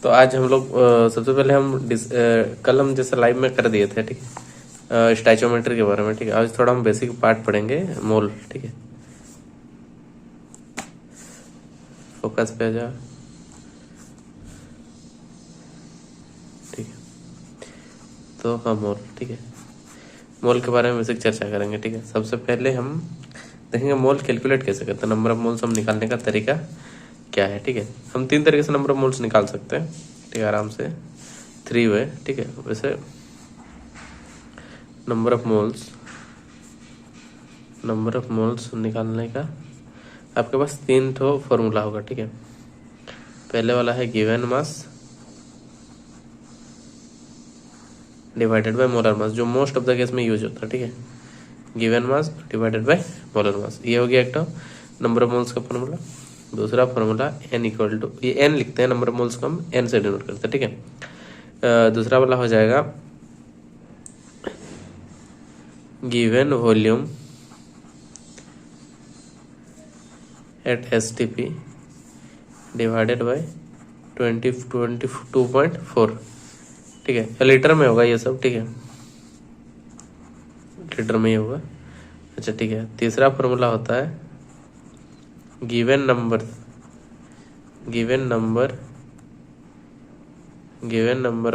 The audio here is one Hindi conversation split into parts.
तो आज हम लोग सबसे पहले कल हम जैसे लाइव में कर दिए थे, ठीक है, स्टैचोमेट्री के बारे में, ठीक है। आज थोड़ा हम बेसिक पार्ट पढ़ेंगे, मोल, ठीक है। फोकस पे आ जा, ठीक है। तो हाँ, मोल, ठीक है। मोल के बारे में बेसिक चर्चा करेंगे, ठीक है। सबसे पहले हम देखेंगे मोल कैलकुलेट कैसे करते हैं, नंबर ऑफ मोल्स हम निकालने का तरीका क्या है, ठीक है। हम 3 तरीके से नंबर ऑफ मोल्स निकाल सकते हैं, ठीक है, आराम से 3 वे, ठीक है। वैसे नंबर ऑफ मोल्स निकालने का आपके पास 3 ठो फॉर्मूला होगा, ठीक है। पहले वाला है given mass divided by molar मास, जो मोस्ट ऑफ द केस में यूज होता है, ठीक है। Given mass divided by molar मास, ये हो गया एक तो नंबर ऑफ मोल्स का फॉर्मूला। दूसरा फॉर्मूला n इक्वल टू, ये n लिखते हैं, नंबर ऑफ मोल्स को हम n से डिनोट करते हैं, ठीक है। दूसरा वाला हो जाएगा given volume at STP divided by 22.4, ठीक है। लीटर में होगा ये सब, ठीक है, लीटर में ही होगा। अच्छा, ठीक है। तीसरा फॉर्मूला होता है given number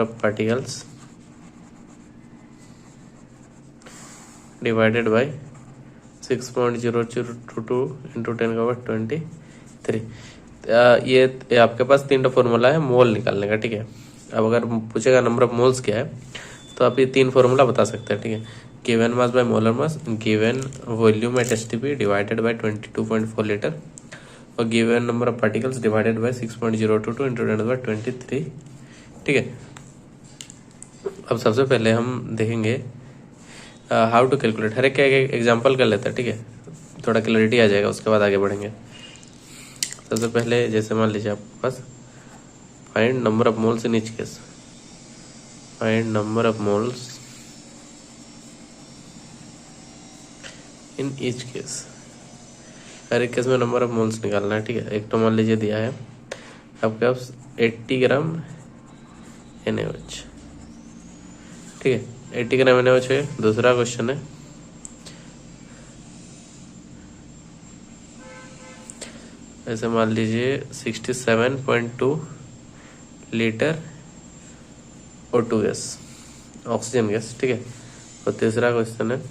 of particles divided bye 6.0022 into 10⁻23। ये आपके पास 3 फॉर्मूला है मोल निकालने का, ठीक है। अब अगर पूछेगा नंबर ऑफ मोल्स क्या है, तो आप ये 3 फॉर्मूला बता सकते हैं, ठीक है। Given mass by molar mass, given volume at STP divided by 22.4 litre, और given number of particles divided by 6.022 into 10⁻23, ठीक है। अब सबसे पहले हम देखेंगे हाउ टू कैलकुलेट, हर एक का एक एग्जाम्पल कर लेते हैं, ठीक है, थोड़ा क्लैरिटी आ जाएगा, उसके बाद आगे बढ़ेंगे। सबसे पहले जैसे मान लीजिए आपके पास find number of moles in each case, find number of moles in each case, हर एक केस में नंबर ऑफ मोल्स निकालना है, ठीक है। एक तो मान लीजिए दिया है आपके पास 80 ग्राम NaOH, ठीक है, 80 ग्राम NaOH है। दूसरा क्वेश्चन है ऐसे मान लीजिए 67.2 litre O2 gas, oxygen gas, ठीक है। और तीसरा क्वेश्चन है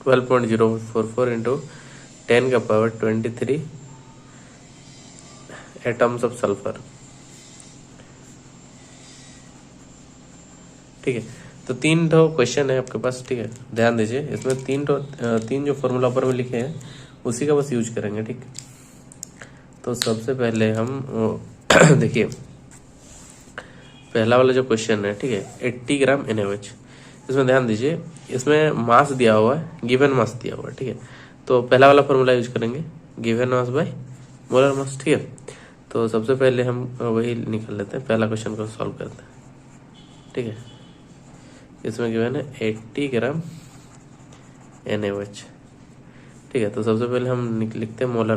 12.044 इंटू 10⁻23 एटम्स ऑफ सल्फर, ठीक है। तो 3 ठो क्वेश्चन है आपके पास, ठीक है, ध्यान दीजिए। इसमें 3 जो फॉर्मूला ऊपर में लिखे हैं उसी का बस यूज करेंगे, ठीक। तो सबसे पहले हम देखिए पहला वाला जो क्वेश्चन है, ठीक है, 80 ग्राम NaOH, इसमें ध्यान दीजिए, इसमें मास दिया हुआ है, गिवन मास दिया हुआ है, ठीक है। तो पहला वाला फॉर्मूला यूज करेंगे, गिवन मास बाय मोलर मास, ठीक है। तो सबसे पहले हम वही निकाल लेते हैं, पहला क्वेश्चन को सॉल्व करते हैं, ठीक है। इसमें गिवन है 80 ग्राम NaOH, ठीक है। तो सबसे पहले हम लिखते हैं मोलर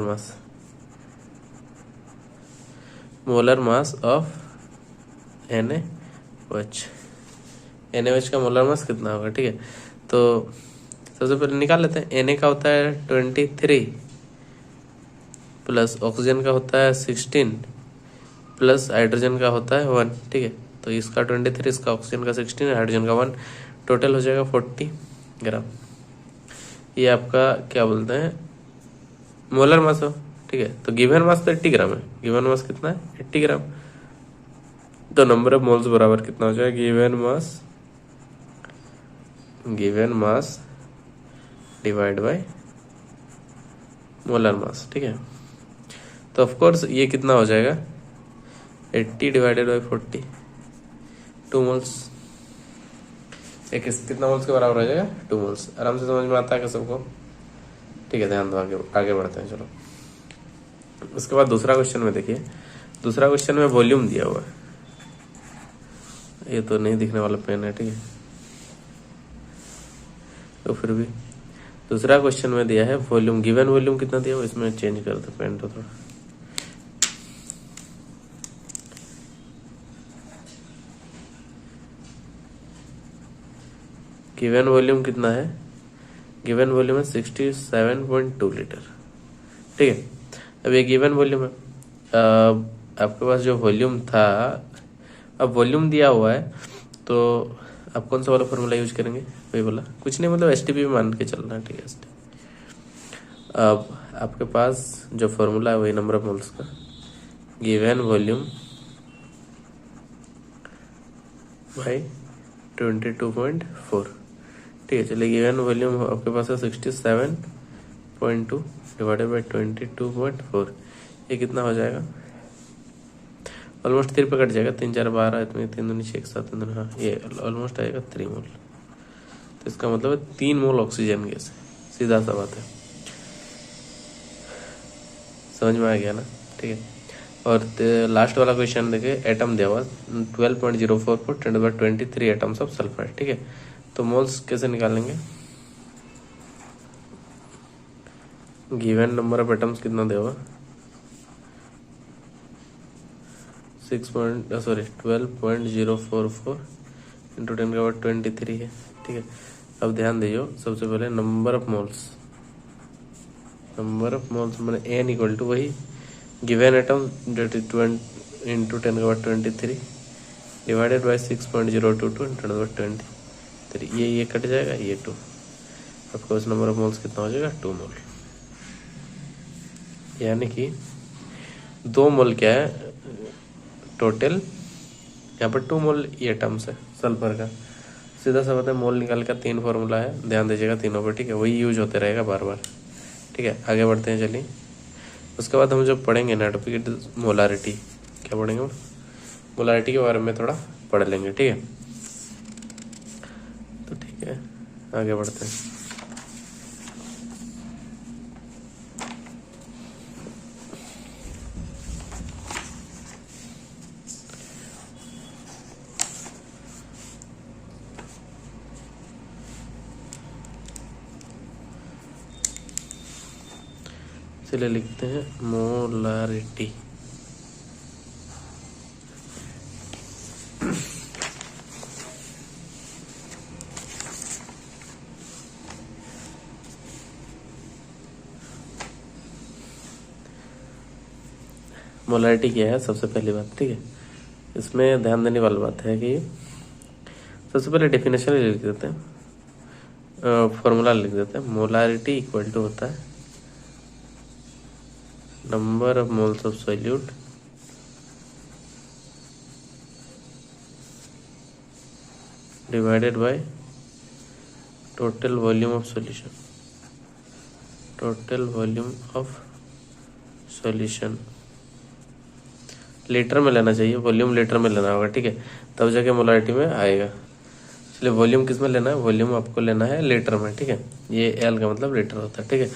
मास ऑफ NaOH का मोलर मास कितना होगा, ठीक है। तो सबसे पहले निकाल लेते हैं। Na का होता है 23 प्लस ऑक्सीजन का होता है 16 प्लस हाइड्रोजन का होता है 1, ठीक है। तो इसका 23, इसका ऑक्सीजन का 16, हाइड्रोजन का 1, टोटल हो जाएगा 40 ग्राम। ये आपका क्या बोलते हैं मोलर मास हो, ठीक है। तो गिवन मास तो 80 ग्राम है, गिवन मास कितना है 80 ग्राम। तो नंबर ऑफ मोल्स बराबर कितना हो जाएगा given mass divide by molar मास, ठीक है। तो ऑफ कोर्स ये कितना हो जाएगा 80 डिवाइडेड बाय 40, 2 मोल्स, एक कितना मोल्स के बराबर हो जाएगा 2 मोल्स। आराम से समझ में आता है कि सबको, ठीक है। ध्यान दो, आगे बढ़ते हैं, चलो। उसके बाद दूसरा क्वेश्चन में देखिए, दूसरा क्वेश्चन में वॉल्यूम दिया हुआ है, ये तो नहीं दिखने वाला पेन है, ठीक है। तो फिर भी दूसरा क्वेश्चन में दिया है वॉल्यूम, गिवन वॉल्यूम कितना दिया हुआ, इसमें चेंज कर दो पेन तो थोड़ा, गिवन वॉल्यूम कितना है, गिवन वॉल्यूम है 67.2 लीटर, ठीक है। अब ये गिवन वॉल्यूम है, आपके पास जो वॉल्यूम था, अब वॉल्यूम दिया हुआ है तो आप कौन सा वाला फॉर्मूला यूज करेंगे, वही बोला, कुछ नहीं मतलब एसटीपी में मान के चलना है, ठीक है। अब आपके पास जो फॉर्मूला है वही नंबर ऑफ मोल्स का, गिवन वॉल्यूम बाई 22.4, ठीक है। चलिए गिवन वॉल्यूम आपके पास है 67.2 डिवाइडेड बाई 22.4, ये कितना हो जाएगा, ऑलमोस्ट 3 पे कट जाएगा, 3 4 12 है, 3 दूनी 6 7 3 हाँ, ये ऑलमोस्ट आएगा 3 मोल। तो इसका मतलब है 3 मोल ऑक्सीजन गैस है, सीधा सा बात है, समझ में आ गया ना, ठीक है। और लास्ट वाला क्वेश्चन देखिए, एटम दिया हुआ 12.044 10 by 23 एटम्स ऑफ सल्फर, ठीक है। तो मोल्स कैसे निकालेंगे, गिवन नंबर ऑफ एटम्स कितना दिया हुआ 12.044 इंटू 10 का 23 है, ठीक है। अब ध्यान दीजिए, सबसे पहले नंबर ऑफ मोल्स मैंने एन इक्वल टू वही गिवन एटम डेट इज 20 इंटू 10 का 23 डिवाइडेड बाई 6.022 इंटू 23, ये कट जाएगा, ये 2, आपका उस नंबर ऑफ मोल्स कितना हो जाएगा 2 मोल, यानी कि 2 मोल क्या है टोटल, यहाँ पर 2 मोल ये टर्म्स है सल्फर का, सीधा सा बताए मोल निकाल का 3 फॉर्मूला है, ध्यान दीजिएगा तीनों पर, ठीक है, वही यूज होते रहेगा बार बार, ठीक है। आगे बढ़ते हैं, चलिए उसके बाद हम जो पढ़ेंगे ना टॉपिक मोलारिटी, क्या पढ़ेंगे, मोलारिटी के बारे में थोड़ा पढ़ लेंगे, ठीक है। तो ठीक है, आगे बढ़ते हैं। चलिए लिखते हैं मोलारिटी, मोलारिटी क्या है, सबसे पहली बात, ठीक है। इसमें ध्यान देने वाली बात है कि सबसे पहले डेफिनेशन लिख देते हैं, फॉर्मूला लिख देते हैं। मोलारिटी इक्वल टू होता है number of moles of solute divided by total volume of solution, total volume of solution litre में लेना चाहिए, वॉल्यूम लीटर में लेना होगा, ठीक है, तब जाके मोलारिटी में आएगा। इसलिए वॉल्यूम किस में लेना है, वॉल्यूम आपको लेना है लीटर में, ठीक है, ये एल का मतलब लीटर होता है, ठीक है।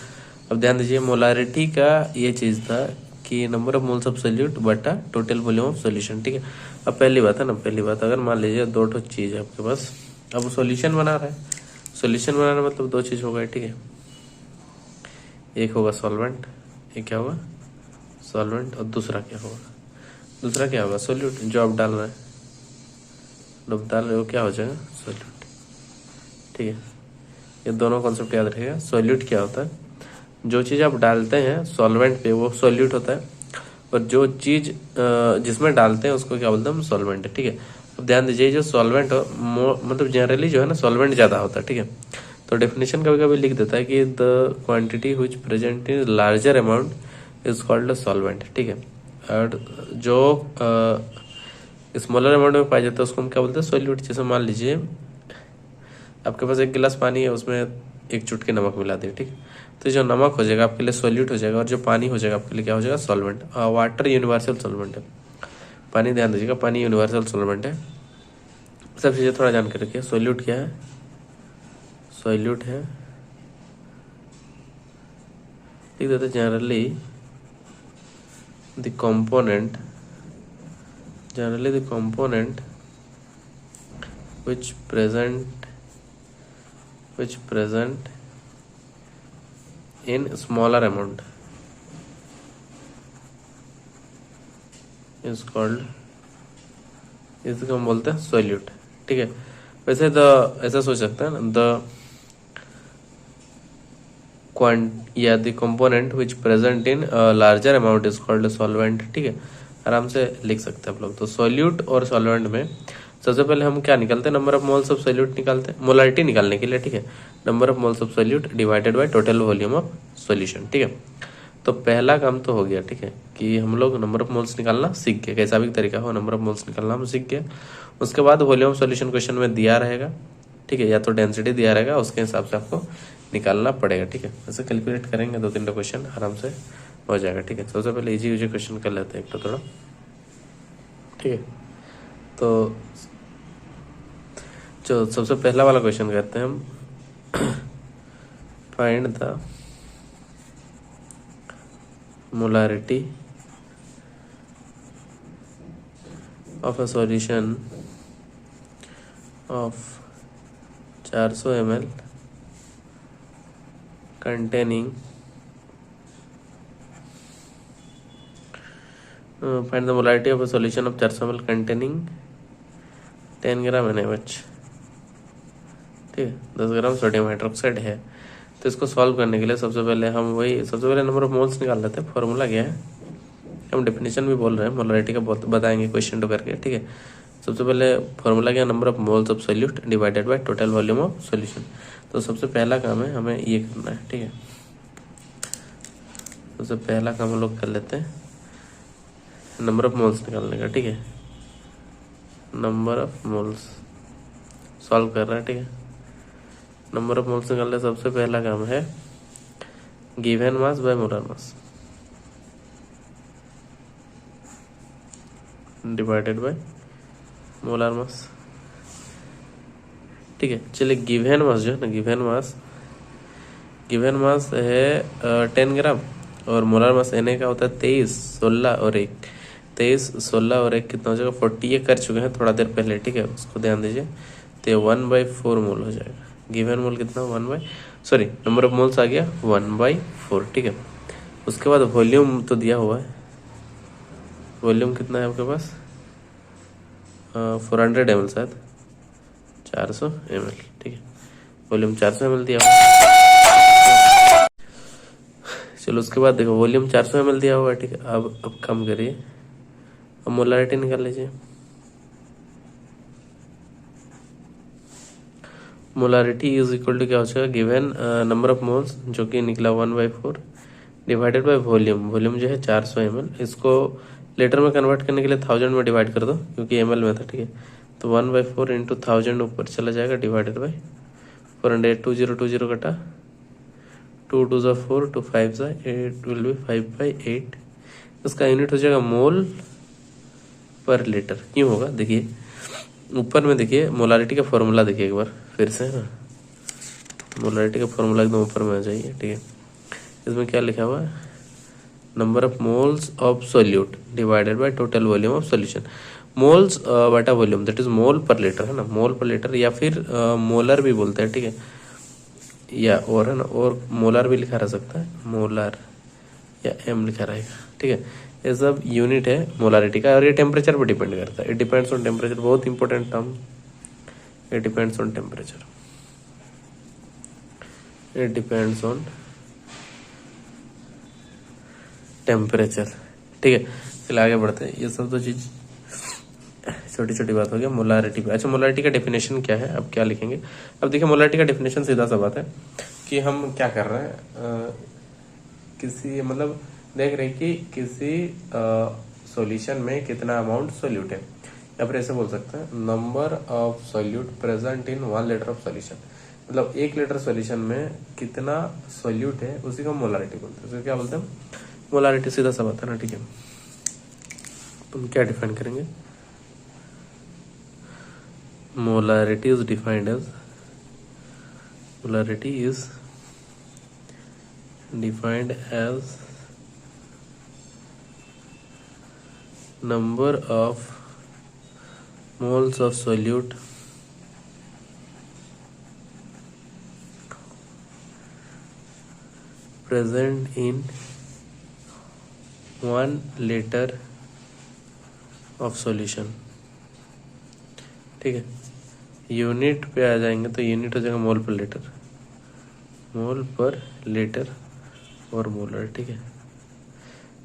अब ध्यान दीजिए, मोलारिटी का ये चीज़ था कि number of moles of solute बटा टोटल वॉल्यूम ऑफ सॉल्यूशन, ठीक है। अब पहली बात है ना, पहली बात अगर मान लीजिए 2 ठो चीज़ है आपके पास, अब सॉल्यूशन बना रहा है, सॉल्यूशन बनाना मतलब 2 चीज़ होगा, ठीक है, एक होगा सॉल्वेंट, एक क्या होगा सॉल्वेंट, और दूसरा क्या होगा सॉल्यूट, जो आप डाल रहे हैं, जब डाल रहे हो क्या हो जाएगा सॉल्यूट, ठीक है। ये दोनों कॉन्सेप्ट याद रखिएगा। सॉल्यूट क्या होता है, जो चीज़ आप डालते हैं सॉल्वेंट पे वो सॉल्यूट होता है, और जो चीज़ जिसमें डालते हैं उसको क्या बोलते हैं हम सॉल्वेंट है, ठीक है। अब ध्यान दीजिए, जो सॉल्वेंट मतलब जनरली जो है ना सॉल्वेंट ज़्यादा होता है, ठीक है। तो डेफिनेशन कभी कभी लिख देता है कि the quantity which present in larger amount is called solvent, ठीक है। और जो स्मॉलर अमाउंट में पाया जाता है उसको हम क्या बोलते हैं सॉल्यूट। जैसे मान लीजिए आपके पास 1 गिलास पानी है, उसमें 1 चुटकी नमक मिला दिए, ठीक, तो जो नमक हो जाएगा आपके लिए सॉल्यूट हो जाएगा, और जो पानी हो जाएगा आपके लिए क्या हो जाएगा सॉल्वेंट। वाटर यूनिवर्सल सॉल्वेंट है, पानी ध्यान दीजिएगा पानी यूनिवर्सल सॉल्वेंट है। सब चीज़ें थोड़ा जान के रखिए। सॉल्यूट क्या है, सॉल्यूट है लिख देते generally the component which present in smaller amount is called, इसको हम बोलते हैं सॉल्यूट, ठीक है। वैसे ऐसा सोच सकते हैं ना, the component which present in larger amount is called solvent. ठीक है, आराम से लिख सकते हैं आप लोग। तो सॉल्यूट और सॉल्वेंट में सबसे पहले हम क्या निकालते हैं, number of moles of solute निकालते हैं मोलारिटी निकालने के लिए। ठीक है, number of moles of solute divided by total volume of solution. ठीक है, तो पहला काम तो हो गया। ठीक है, कि हम लोग नंबर ऑफ मोल्स निकालना सीख गए, कैसा भी तरीका हो नंबर ऑफ मोल्स निकालना हम सीख गए। उसके बाद वॉल्यूम ऑफ सॉल्यूशन क्वेश्चन में दिया रहेगा। ठीक है, या तो डेंसिटी दिया रहेगा, उसके हिसाब से आपको निकालना पड़ेगा। ठीक है, ऐसे कैलकुलेट करेंगे 2-3 क्वेश्चन आराम से हो जाएगा। ठीक है, सबसे पहले इजी इजी क्वेश्चन कर लेते हैं एक तो थोड़ा। ठीक है, तो जो सबसे पहला वाला क्वेश्चन करते हैं हम, find the molarity of a solution of 400 ml containing find the molarity of a solution of 400 ml containing 10 gram NaOH। ठीक है, 10 ग्राम सोडियम हाइड्रोक्साइड है। तो इसको सॉल्व करने के लिए सबसे पहले नंबर ऑफ मोल्स निकाल लेते हैं। फॉर्मूला क्या है, हम डेफिनेशन भी बोल रहे हैं, मोलारिटी का बताएंगे क्वेश्चन टू करके। ठीक है, सबसे पहले फॉर्मूला क्या, number of moles of solute divided by total volume of solution. तो सबसे पहला काम है हमें ये करना है। ठीक है, सबसे पहला काम हम लोग कर लेते हैं नंबर ऑफ मोल्स निकालने का। ठीक है, नंबर ऑफ मोल्स सॉल्व कर रहा है। ठीक है, नंबर ऑफ मोल्स निकालने सबसे पहला काम है given mass by molar mass divided by molar मास। ठीक है, चलिए गिवन मास जो है ना, गिवन मास है 10 ग्राम और मोलर मास Na का होता है 23, 16 और 1। 23, 16 और 1 कितना हो जाएगा 40। ये कर चुके हैं थोड़ा देर पहले। ठीक है, उसको ध्यान दीजिए। तो 1/4 मोल हो जाएगा। गिवन मोल कितना नंबर ऑफ मोल्स आ गया 1/4। ठीक है, उसके बाद वॉल्यूम तो दिया हुआ है। वॉल्यूम कितना है आपके पास 400 ml शायद 400 ml। ठीक है, वॉल्यूम 400 ml दिया हुआ। चलो उसके बाद देखो वॉल्यूम 400 ml दिया हुआ है। ठीक है, अब कम करिए, अब मोलारिटी निकाल लीजिए। मोलारिटी इज इक्वल टू क्या हो जाएगा, गिवन नंबर ऑफ मोल्स जो कि निकला 1/4 डिवाइडेड बाय वॉल्यूम जो है 400 ml। इसको लीटर में कन्वर्ट करने के लिए 1000 में डिवाइड कर दो क्योंकि ml में था। ठीक है, तो 1/4 इंटू 1000 ऊपर चला जाएगा डिवाइडेड बाय 400। 20 कटा 2 2 ज़ा 4 2 5 ज़ा 8 विल बी 5/8। इसका यूनिट हो जाएगा मोल पर लीटर। क्यों होगा देखिए, ऊपर में देखिए मोलारिटी का फॉर्मूला देखिए एक बार फिर से, है ना। मोलारिटी का फॉर्मूला एकदम ऊपर में आ जाइए। ठीक है, इसमें क्या लिखा हुआ है, number of moles of solute divided by total volume of solution. Moles बटा वॉल्यूम दैट इज मोल पर लीटर, है ना, मोल पर लीटर या फिर मोलर भी बोलते हैं। ठीक है, या और है ना, और मोलर भी लिखा रह सकता है, मोलर या एम लिखा रहेगा। ठीक है, ये सब यूनिट है मोलारिटी का और ये टेम्परेचर पर डिपेंड करता है। इट डिपेंड्स ऑन टेम्परेचर, बहुत important term, it depends on temperature, it depends on temperature. ठीक है, चलिए आगे बढ़ते हैं। ये सब तो चीज छोटी छोटी बात हो गया मोलारिटी पे। अच्छा, मोलारिटी का डेफिनेशन क्या है, अब क्या लिखेंगे। अब देखिए मोलारिटी का डेफिनेशन सीधा सा बात है कि हम क्या कर रहे हैं, किसी मतलब देख रहे हैं कि किसी सॉल्यूशन में कितना अमाउंट सोल्यूट है, या फिर ऐसे बोल सकते हैं number of solute present in 1 litre of solution. मतलब 1 लीटर सॉल्यूशन में कितना सोल्यूट है उसी को मोलारिटी बोलते हैं। तो क्या बोलते हैं मोलारिटी, सीधा सा बात है ना। ठीक है, तुम क्या डिफाइन करेंगे, molarity is defined as number of moles of solute present in 1 liter of solution। ठीक है, यूनिट पे आ जाएंगे तो यूनिट हो जाएगा मोल पर लीटर, मोल पर लीटर और मोलर, ठीक है।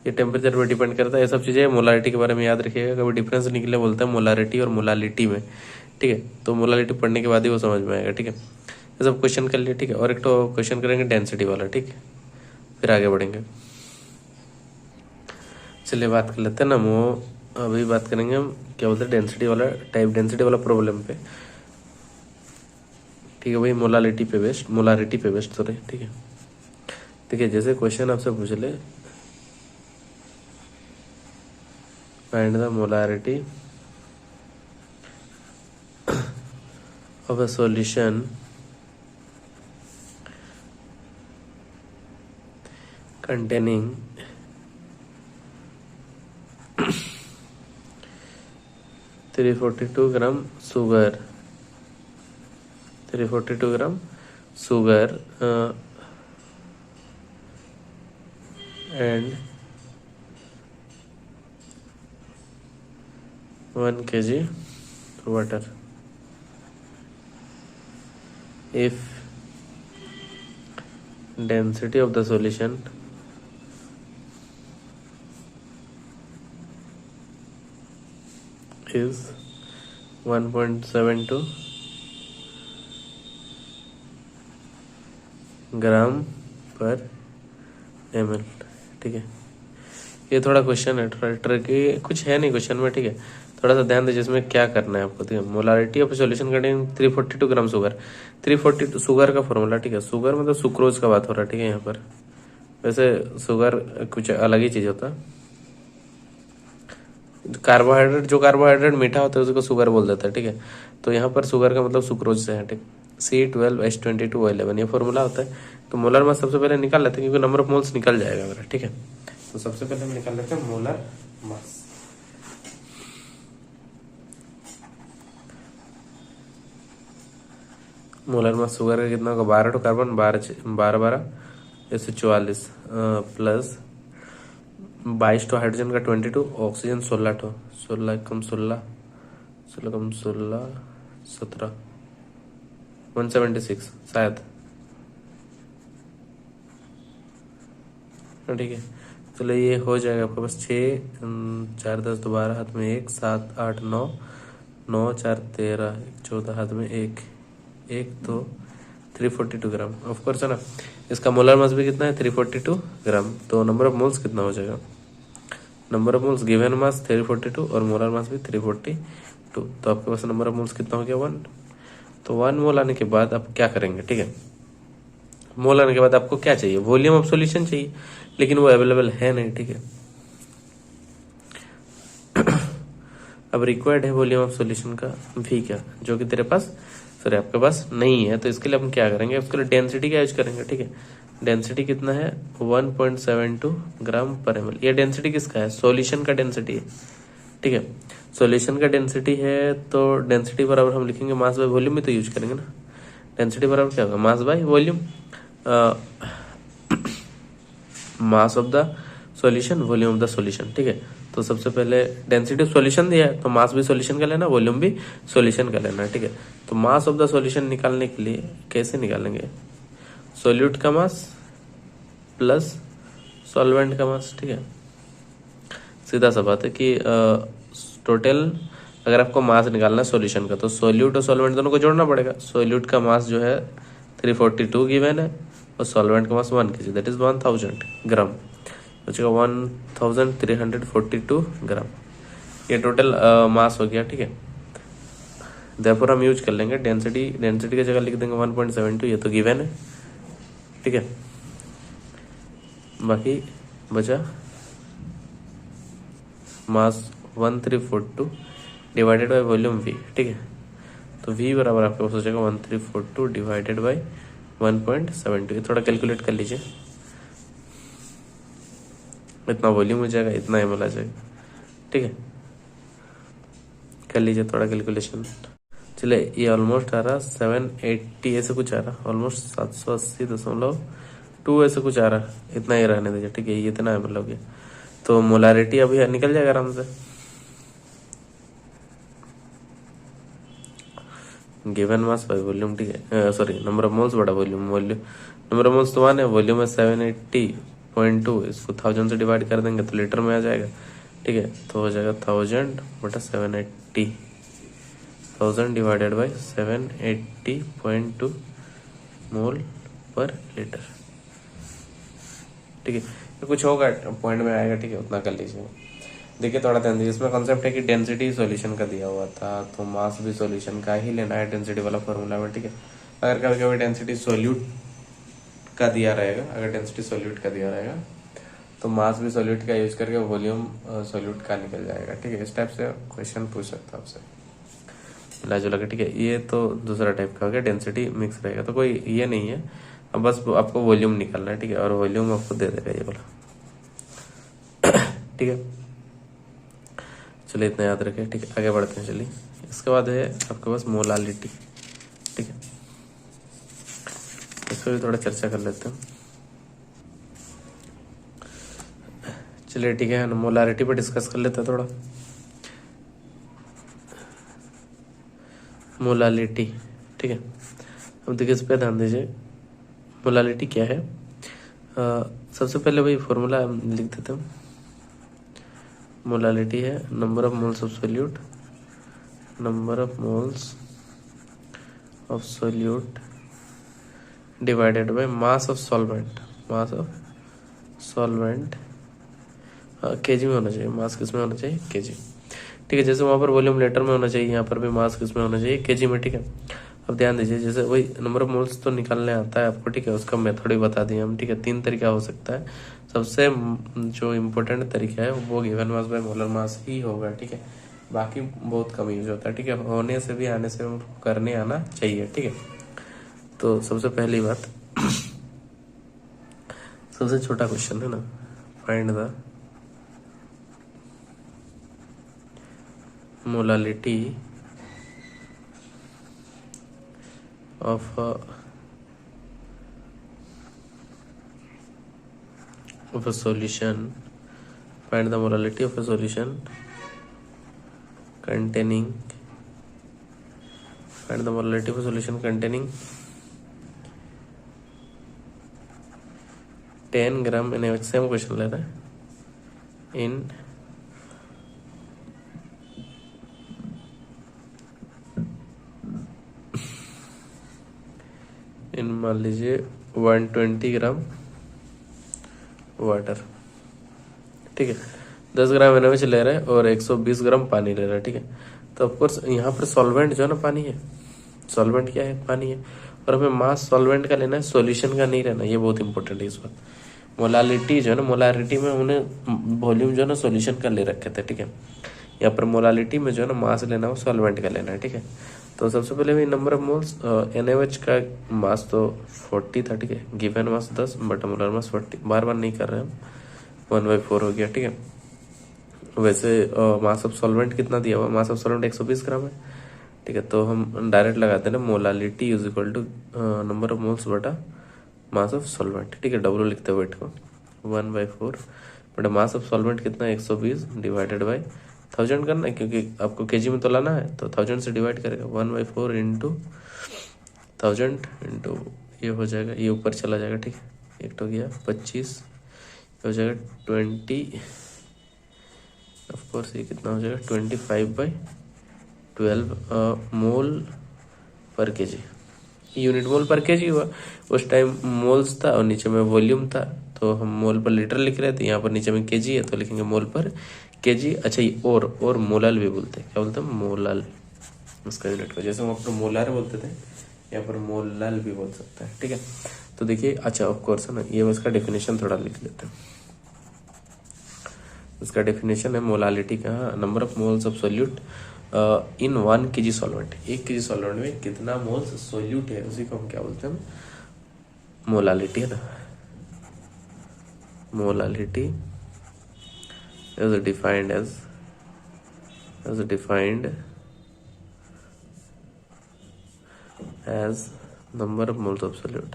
ये टेम्परेचर पे डिपेंड करता है, ये सब चीज़ें मोलारिटी के बारे में याद रखिएगा, कभी डिफरेंस निकले बोलते हैं मोलारिटी और मोलालिटी में, ठीक है। तो मोलालिटी पढ़ने के बाद ही वो समझ में आएगा, ठीक है। ये सब क्वेश्चन कर लिए, ठीक है। और एक तो क्वेश्चन करेंगे डेंसिटी वाला, ठीक है, फिर आगे बढ़ेंगे। चलिए बात कर लेते हैं ना, वो अभी बात करेंगे हम क्या बोलते हैं डेंसिटी वाला, टाइप डेंसिटी वाला प्रॉब्लम पे, ठीक है। वही मोलारिटी पे बेस्ड सॉरी, ठीक है। देखिए जैसे क्वेश्चन आपसे पूछ ले, find the molarity of a solution containing 342 gram sugar, 342 gram sugar and 1 kg water. If density of the solution is 1.72 ग्राम पर ml, ठीक है। ये थोड़ा क्वेश्चन है, थोड़ा ट्रिकी कुछ है नहीं क्वेश्चन में, ठीक है। थोड़ा सा ध्यान दे जिसमें क्या करना है आपको, ठीक है। Molarity of solution containing 342 gram sugar, 342 sugar का फॉर्मूला, ठीक है। शुगर मतलब सुक्रोज का बात हो रहा है, ठीक है। यहाँ पर वैसे शुगर कुछ अलग ही चीज होता है, कार्बोहाइड्रेट, जो कार्बोहाइड्रेट मीठा होता है उसको शुगर बोल देता है, ठीक है। तो यहाँ पर शुगर का मतलब सुक्रोज से है, ठीक। C12H22O11 ये फॉर्मूला होता है। तो मोलर मास सबसे पहले निकाल लेते हैं, क्योंकि नंबर ऑफ मोल्स निकल जाएगा मेरा, ठीक है। तो सबसे पहले हम निकाल लेते हैं molar mass. Molar mass sugar का कितना होगा, 12 two carbon, 12 144 plus 22 two hydrogen का 22, ऑक्सीजन 16 टू, 16 कम 16 कम 16 17 176 शायद, ठीक है। चलो ये हो जाएगा आपके पास 6 4 10 12 हाथ में 1 7 8 9 9 4 13 14 हाथ में 1 1 तो 342 ग्राम ऑफकोर्स है ना। इसका मोलर मास भी कितना है 342 ग्राम। तो नंबर ऑफ मोल्स कितना हो जाएगा, number of moles given mass 342 और मोलर मास भी 342, तो आपके पास नंबर ऑफ मोल्स कितना हो गया 1। तो 1 मोल आने के बाद आप क्या करेंगे, ठीक है। मोल आने के बाद आपको क्या चाहिए, वॉल्यूम ऑफ सॉल्यूशन चाहिए, लेकिन वो अवेलेबल है नहीं, ठीक है। अब रिक्वायर्ड है वॉल्यूम ऑफ सॉल्यूशन का भी क्या, जो कि तेरे पास सॉरी आपके पास नहीं है। तो इसके लिए हम क्या करेंगे, उसके लिए डेंसिटी का यूज करेंगे, ठीक है। डेंसिटी कितना है 1.72 ग्राम पर ml। ये डेंसिटी किसका है, सॉल्यूशन का डेंसिटी है, ठीक है। सॉल्यूशन का डेंसिटी है तो डेंसिटी बराबर हम लिखेंगे मास बाय वॉल्यूम में तो यूज करेंगे ना। डेंसिटी बराबर क्या होगा, mass by volume, mass of the solution volume of the solution, ठीक है। तो सबसे पहले डेंसिटी सॉल्यूशन दिया है तो मास भी सॉल्यूशन का लेना, वॉल्यूम भी सॉल्यूशन का लेना, ठीक है। तो मास ऑफ द सॉल्यूशन निकालने के लिए कैसे निकालेंगे, सॉल्यूट का मास प्लस सॉल्वेंट का मास, ठीक है। सीधा सा बात है कि टोटल अगर आपको मास निकालना है सॉल्यूशन का तो सोल्यूट और सॉल्वेंट दोनों को जोड़ना पड़ेगा। सोल्यूट का मास जो है 342 गिवन है और सॉल्वेंट का मास 1 kg दैट इज 1000 ग्राम, बचेगा 1342 ग्राम। ये टोटल मास हो गया, ठीक है। देयरफॉर हम यूज कर लेंगे डेंसिटी की जगह लिख देंगे 1.72, ये तो गिवन है, ठीक है। बाकी बचा मास 1342 डिवाइडेड बाय वॉल्यूम v, ठीक है। तो v बराबर आपके पास हो जाएगा 1342 डिवाइडेड बाय 1.72। थोड़ा कैलकुलेट कर लीजिए, इतना वॉल्यूम हो जाएगा, इतना ml आ जाएगा, ठीक है। कर लीजिए थोड़ा कैलकुलेशन। चलिए ये ऑलमोस्ट आ रहा 780 ऐसे कुछ आ रहा, ऑलमोस्ट 780.2 ऐसे कुछ आ रहा, इतना ही रहने दीजिए, ठीक है। ये इतना ml हो गया तो मोलारिटी अभी निकल जाएगा आराम से। गिवन मास बाय वॉल्यूम, ठीक है, सॉरी नंबर ऑफ मोल्स बटा volume, volume number of moles तो 1 है, वॉल्यूम है 780.2, इसको 1000 से डिवाइड कर देंगे तो लीटर में आ जाएगा, ठीक है। तो हो जाएगा 1000 बटा 780, 1000 डिवाइडेड बाई 780.2 मोल पर लीटर, ठीक है। तो कुछ होगा पॉइंट में आएगा, ठीक है, उतना कर लीजिए। देखिए थोड़ा ध्यान दीजिए, इसमें कॉन्सेप्ट है कि डेंसिटी सॉल्यूशन का दिया हुआ था तो मास भी सॉल्यूशन का ही लेना है डेंसिटी वाला फॉर्मूला में, ठीक है। अगर कभी कभी डेंसिटी सॉल्यूट का दिया रहेगा, अगर डेंसिटी सॉल्यूट का दिया रहेगा तो मास भी सॉल्यूट का यूज करके वॉल्यूम सॉल्यूट का निकल जाएगा, ठीक है। इस टाइप से क्वेश्चन पूछ सकता है आपसे मिला जुला के, ठीक है। ये तो दूसरा टाइप का हो गया, डेंसिटी मिक्स रहेगा तो कोई ये नहीं है, अब बस आपको वॉल्यूम निकालना है, ठीक है, और वॉल्यूम आपको दे देगा ये वाला, ठीक है। चलिए इतना याद रखें, ठीक है, आगे बढ़ते हैं। चलिए इसके बाद है आपके पास मोलालिटी, ठीक है, इस पर भी थोड़ा चर्चा कर लेते हैं। चलिए ठीक है, मोलारिटी पर डिस्कस कर लेते हैं थोड़ा। मोलालिटी, ठीक है, अब देखिए इस पर ध्यान दीजिए, मोलालिटी क्या है। सबसे पहले वही फॉर्मूला हम लिख देते हैं। मोलालिटी है number of moles of solute, number of moles of solute divided by mass of solvent, mass of solvent KG में होना चाहिए, मास किस में होना चाहिए, केजी, ठीक है। जैसे वहाँ पर वॉल्यूम लीटर में होना चाहिए, यहाँ पर भी मास किस में होना चाहिए, केजी में, ठीक है। अब ध्यान दीजिए, जैसे वही नंबर ऑफ मोल्स तो निकालने आता है आपको, ठीक है, उसका मेथड भी बता दिए हम, ठीक है। 3 तरीका हो सकता है, सबसे जो इम्पोर्टेंट तरीका है वो given mass by molar mass ही होगा, ठीक है। बाकी बहुत कम यूज होता है, ठीक है, होने से भी आने से करने आना चाहिए, ठीक है। तो सबसे पहली बात सबसे छोटा क्वेश्चन है ना, find the molality of a solution, find the molality of a solution containing, find the molality of a solution containing 10 gram NaOH, same question ले रहा है, इन मान लीजिए 120 ग्राम वाटर, ठीक है, 10 ग्राम NaOH ले रहा है और 120 ग्राम पानी ले रहा है, ठीक है। तो ऑफकोर्स यहाँ पर सॉल्वेंट जो है ना पानी है, सॉल्वेंट क्या है, पानी है, और हमें मास सॉल्वेंट का लेना है, सॉल्यूशन का नहीं रहना, ये बहुत इंपॉर्टेंट है इस बात। मोलालिटी जो है ना, मोलारिटी में उन्हें वॉल्यूम जो है ना सॉल्यूशन का ले रखे थे, ठीक है। यहाँ पर मोलालिटी में जो है ना मास लेना हो सॉल्वेंट का लेना है, ठीक है। तो सबसे पहले भी नंबर ऑफ मोल्स NaOH का मास तो 40 था, ठीक है, गिवन मास 10 बटा मोलर मास 40, बार बार नहीं कर रहे हम, 1/4 हो गया, ठीक है। वैसे मास ऑफ सॉल्वेंट कितना दिया हुआ, मास ऑफ सॉल्वेंट 120 ग्राम है, ठीक है। तो हम डायरेक्ट लगाते हैं ना, molality is equal to number of moles बटा मास ऑफ सॉल्वेंट, ठीक है, डब्ल्यू लिखते हैं वेट को, 1/4 बटा मास ऑफ सॉल्वेंट कितना 120 डिवाइडेड बाई 1000 करना है, क्योंकि आपको केजी में तो लाना है तो 1000 से डिवाइड करेगा, 1/4 इंटू 1000 इंटू ये हो जाएगा, ये ऊपर चला जाएगा, ठीक है, एक तो गया 25, हो जाएगा 20, ऑफकोर्स ये कितना हो जाएगा 25/12 मोल पर केजी, यूनिट मोल पर केजी हुआ, उस टाइम मोल्स था और नीचे में वॉल्यूम था, तो हम मोल पर लीटर लिख रहे थे, यहाँ पर नीचे में केजी है तो लिखेंगे मोल पर केजी। अच्छा ये और मोलल भी बोलते हैं, क्या बोलते हैं, मोलल, उसका यूनिट को, जैसे हम अपने मोलर बोलते थे यहाँ पर मोलल भी बोल सकते हैं, ठीक है। तो देखिए, अच्छा ऑफकोर्स है ना, ये इसका डेफिनेशन थोड़ा लिख लेते हैं। इसका डेफिनेशन है मोलालिटी का, number of moles of solute in 1 kg solvent, 1 kg solvent में कितना मोल्स सोल्यूट है, उसी को हम क्या बोलते हैं, मोलालिटी, है ना। Molality is defined as number of moles of solute,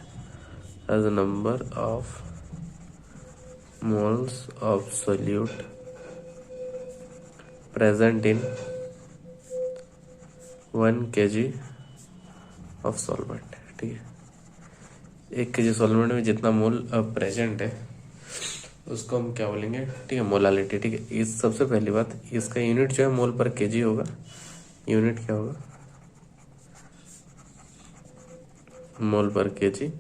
as the number of moles of solute present in 1 kg of solvent, ठीक है। 1 kg सॉल्वेंट में जितना मोल प्रेजेंट है उसको हम क्या बोलेंगे, ठीक है, मोलालिटी, ठीक है। इस सबसे पहली बात, इसका यूनिट जो है मोल पर केजी होगा। यूनिट क्या होगा, मोल पर केजी।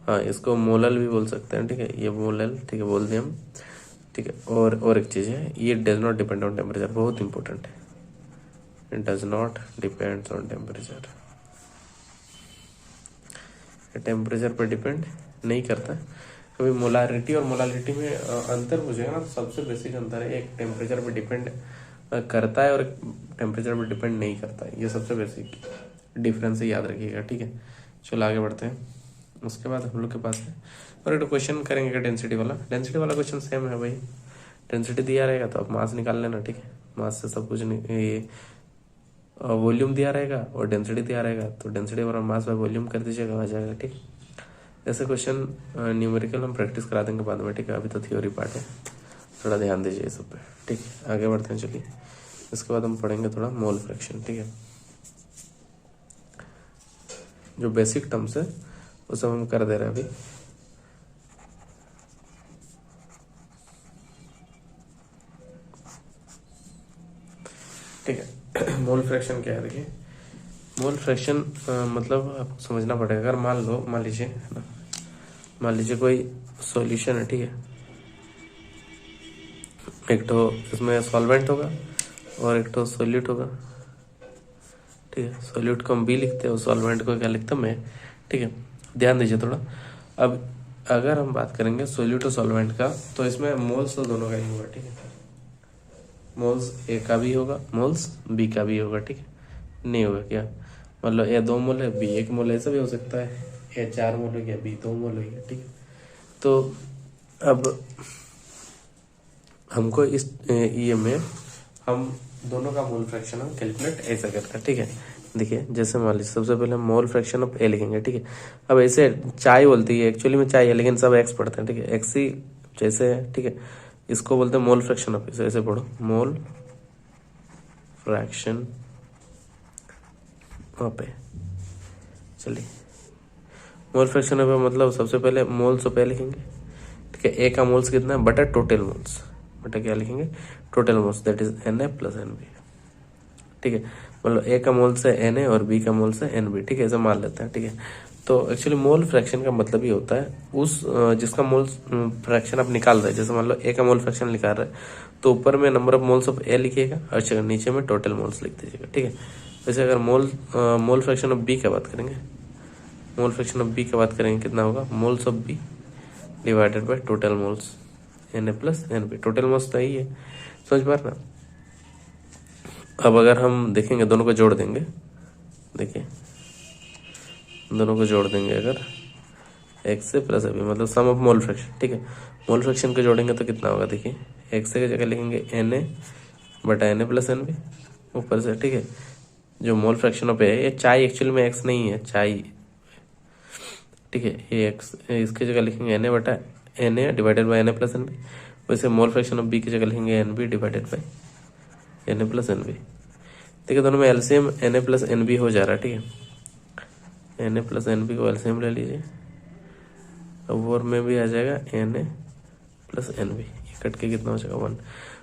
हाँ, इसको मोलल भी बोल सकते हैं, ठीक है, ये मोलल, ठीक है, बोल दिए हम, ठीक है। और एक चीज़ है, ये does not depend on temperature, बहुत इंपॉर्टेंट है, it does not depends on temperature, temperature पर डिपेंड नहीं करता। कभी मोलारिटी और मोलालिटी में अंतर पूछेगा ना, तो सबसे बेसिक अंतर है, एक टेम्परेचर पर डिपेंड करता है और एक टेम्परेचर पर डिपेंड नहीं करता है। ये सबसे बेसिक डिफरेंस है, याद रखिएगा, ठीक है। चलो आगे बढ़ते हैं। उसके बाद हम लोग के पास है और एक क्वेश्चन करेंगे क्या, डेंसिटी वाला क्वेश्चन सेम है भाई। डेंसिटी दिया रहेगा तो आप मास निकाल लेना, ठीक है। मास से सब कुछ ये वॉल्यूम दिया रहेगा और डेंसिटी दिया रहेगा, तो डेंसिटी और मास बाय वॉल्यूम कर दीजिएगा, आ जाएगा, ठीक। ऐसे क्वेश्चन न्यूमेरिकल हम प्रैक्टिस करा देंगे बाद में, ठीक है। अभी तो थ्योरी पार्ट है, थोड़ा ध्यान दीजिए इस सब पे, ठीक है। आगे बढ़ते हैं, चलिए। इसके बाद हम पढ़ेंगे थोड़ा मोल फ्रैक्शन, ठीक है। जो बेसिक टर्म्स है वो सब हम कर दे रहे हैं अभी। ठीक है। मोल फ्रैक्शन क्या है, देखिए। मोल फ्रैक्शन मतलब आपको समझना पड़ेगा। अगर मान लीजिए, है ना, मान लीजिए कोई सॉल्यूशन है, ठीक है। एक तो इसमें सॉल्वेंट होगा और एक तो सोल्यूट होगा, ठीक है। सोल्यूट को हम बी लिखते हैं और सॉल्वेंट को क्या लिखता हूँ मैं, ठीक है। ध्यान दीजिए थोड़ा। अब अगर हम बात करेंगे सोल्यूट और सॉल्वेंट का, तो इसमें मोल्स तो दोनों का ही होगा, ठीक है। मोल्स ए का भी होगा, मोल्स बी का भी होगा, ठीक है। नहीं होगा क्या, मतलब ए 2 मोल है, बी 1 मोल, ऐसा भी हो सकता है। ए 4 मोल हो गया, बी 2 मोल हो गया, ठीक है। तो अब हमको इस ये में हम दोनों का मोल फ्रैक्शन हम कैलकुलेट ऐसा करते हैं, ठीक है। देखिए, जैसे मान लीजिए सबसे पहले हम मोल फ्रैक्शन ऑफ ए लिखेंगे, ठीक है। अब ऐसे चाय बोलती है, एक्चुअली में चाय है, लेकिन सब एक्स पढ़ते हैं, ठीक है। एक्स ही जैसे है, ठीक है। इसको बोलते हैं मोल फ्रैक्शन ऑफ, इसे ऐसे पढ़ो, मोल फ्रैक्शन ऑफ ए। चलिए, मोल फ्रैक्शन ऑफ ए मतलब सबसे पहले मोल्स ऑफ ए लिखेंगे, ठीक है। ए का मोल्स कितना है, बटा टोटल मोल्स, बटा क्या लिखेंगे, total moles, that is n A plus N B, ठीक है। मतलब ए का मोल से एन ए और बी का मोल से एन बी, ठीक है, ऐसा मान लेते हैं, ठीक है। तो एक्चुअली मोल फ्रैक्शन का मतलब ये होता है उस जिसका मोल फ्रैक्शन आप निकाल रहे हैं। जैसे मान लो ए का मोल फ्रैक्शन निकाल रहे हैं, तो ऊपर में नंबर ऑफ मोल्स ऑफ ए लिखिएगा और नीचे में टोटल मोल्स लिख दीजिएगा, ठीक है। वैसे अगर मोल फ्रैक्शन ऑफ बी की बात करेंगे, मोल फ्रैक्शन ऑफ बी की बात करेंगे, कितना होगा, moles of B divided by total moles n A plus N B. Total moles तो यही है, समझ पा रहे ना। अब अगर हम देखेंगे, दोनों को जोड़ देंगे, देखिए दोनों को जोड़ देंगे अगर, एक्स से प्लस अभी मतलब सम ऑफ मोल फ्रैक्शन, ठीक है। मोल फ्रैक्शन को जोड़ेंगे तो कितना होगा, देखिए एक्स की जगह लिखेंगे एन ए बटा N A plus N B ऊपर से, ठीक है। जो मोल फ्रैक्शन ऑफ है, ये चाय एक्चुअली में एक्स नहीं है, चाय, ठीक है। ये एक्स, इसकी जगह लिखेंगे एन ए बटा N A divided by N A plus N B. वैसे मोल फ्रैक्शन ऑफ बी की जगह लिखेंगे N B divided by N A plus N B. देखिए दोनों में LCM N A plus N B हो जा रहा है, ठीक है। N A plus N B को एलसीएम ले लीजिए, अब और में भी आ जाएगा N A plus N B, ये कट के कितना हो जाएगा 1।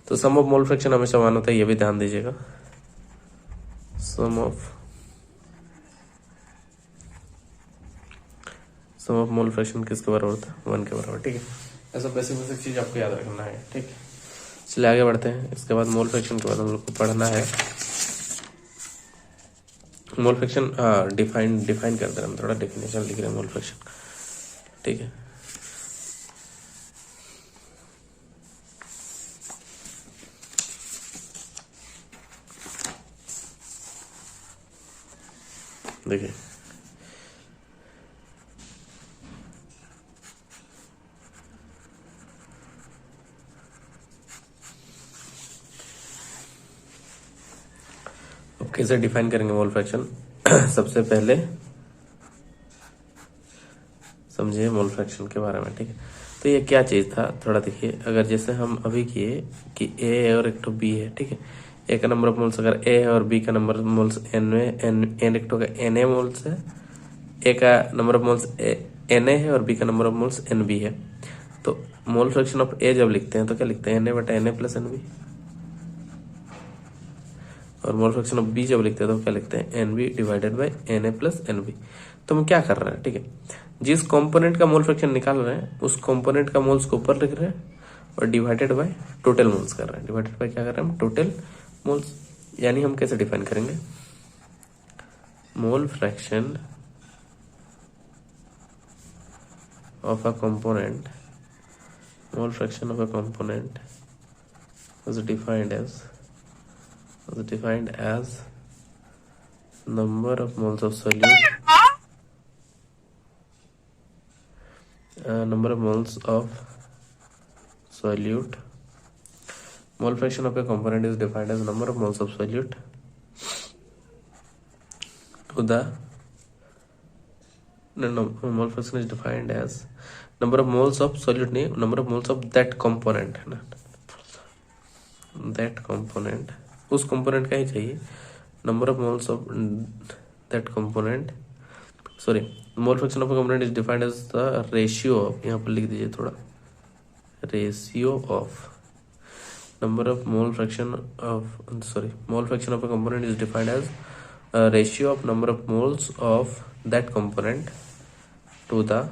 तो सम ऑफ मोल फ्रैक्शन हमेशा 1 होता है, ये भी ध्यान दीजिएगा। सम ऑफ मोल फ्रैक्शन किसके बराबर होता है, 1 के बराबर, ठीक है। ऐसा बेसिक चीज आपको याद रखना है, ठीक है। चलिए आगे बढ़ते हैं। इसके बाद मोल फ्रैक्शन के बाद हम लोग को पढ़ना है मोल फ्रैक्शन, डिफाइन कर दे रहे हैं, थोड़ा डेफिनेशन लिख रहे हैं मोल फ्रैक्शन, ठीक है। देखिए अब कैसे डिफाइन करेंगे मोल फ्रैक्शन। सबसे पहले समझिए मोल फ्रैक्शन के बारे में, ठीक है। तो ये क्या चीज था, थोड़ा देखिए। अगर जैसे हम अभी किए कि ए है और एक तो बी है, ठीक है। ए का नंबर ऑफ मोल्स अगर ए है और बी का नंबर मोल्स एन में, एन एक तो का एन ए मोल्स है ए का नंबर ऑफ मोल्स Na है और बी का नंबर ऑफ मोल्स Nb है। तो मोल फ्रैक्शन ऑफ ए जब लिखते हैं तो क्या लिखते हैं, Na बटा Na प्लस Nb। और मोल फ्रैक्शन ऑफ बी जब लिखते हैं तो क्या लिखते हैं, Nb divided by Na plus Nb। तो हम क्या कर रहे हैं, ठीक है, जिस कंपोनेंट का मोल फ्रैक्शन निकाल रहे हैं उस कंपोनेंट का मोल्स को ऊपर लिख रहे हैं और डिवाइडेड बाय टोटल मोल्स कर रहे हैं। डिवाइडेड बाय क्या कर रहे हैं हम, टोटल मोल्स। यानी हम कैसे डिफाइन करेंगे, मोल fraction of a component, mole fraction of a component is defined as number of moles of solute, number of moles of solute. Mole fraction of a component is defined as number of moles of solute to the mole fraction is defined as number of moles of solute, नहीं, number of moles of that component है ना, that component, उस component का ही चाहिए, number of moles of that component, sorry, mole fraction of a component is defined as the ratio of, यहाँ पर लिख दीजिए थोड़ा, ratio of number of mole fraction of, sorry, mole fraction of a component is defined as a ratio of number of moles of that component to the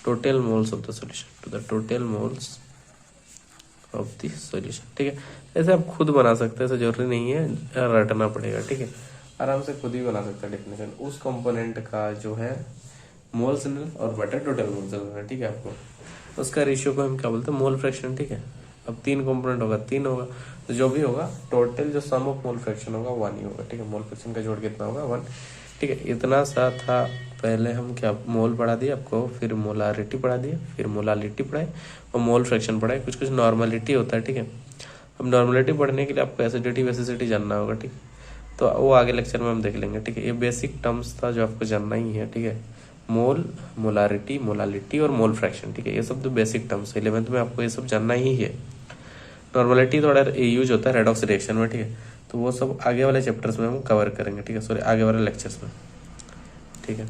total moles of the solution, to the total moles of the solution। ठीक है, ऐसे आप खुद बना सकते हैं, ऐसा जरूरी नहीं है रटना पड़ेगा। ठीक है, आराम से खुद ही बना सकते हैं डेफिनेशन। उस कंपोनेंट का जो है मोल्स और बटा टोटल मोल्स, ठीक है, आपको उसका रेशियो को हम क्या बोलते हैं, मोल फ्रैक्शन। ठीक है, अब 3 कंपोनेंट होगा, 3 होगा, तो जो भी होगा टोटल जो सम ऑफ मोल फ्रैक्शन होगा 1 ही होगा। ठीक है, मोल फ्रैक्शन का जोड़ कितना होगा, 1। ठीक है, इतना सा था। पहले हम क्या मोल पढ़ा दिए आपको, फिर मोलारिटी पढ़ा दिए, फिर मोलालिटी पढ़ाए और मोल फ्रैक्शन पढ़ाए। कुछ कुछ नॉर्मलिटी होता है। ठीक है, अब नॉर्मलिटी पढ़ने के लिए आपको एसिडिटी बेसिसिटी जानना होगा। ठीक, तो वो आगे लेक्चर में हम देख लेंगे। ठीक है, ये बेसिक टर्म्स था जो आपको जानना ही है। ठीक है, मोल, मोलारिटी, मोलालिटी और मोल फ्रैक्शन। ठीक है, ये सब तो बेसिक टर्म्स है, 11th में आपको ये सब जानना ही है। नॉर्मलिटी थोड़ा यूज होता है रेडॉक्स रिएक्शन में। ठीक है, तो वो सब आगे वाले चैप्टर्स में हम कवर करेंगे। ठीक है, सॉरी, आगे वाले लेक्चर्स में। ठीक है।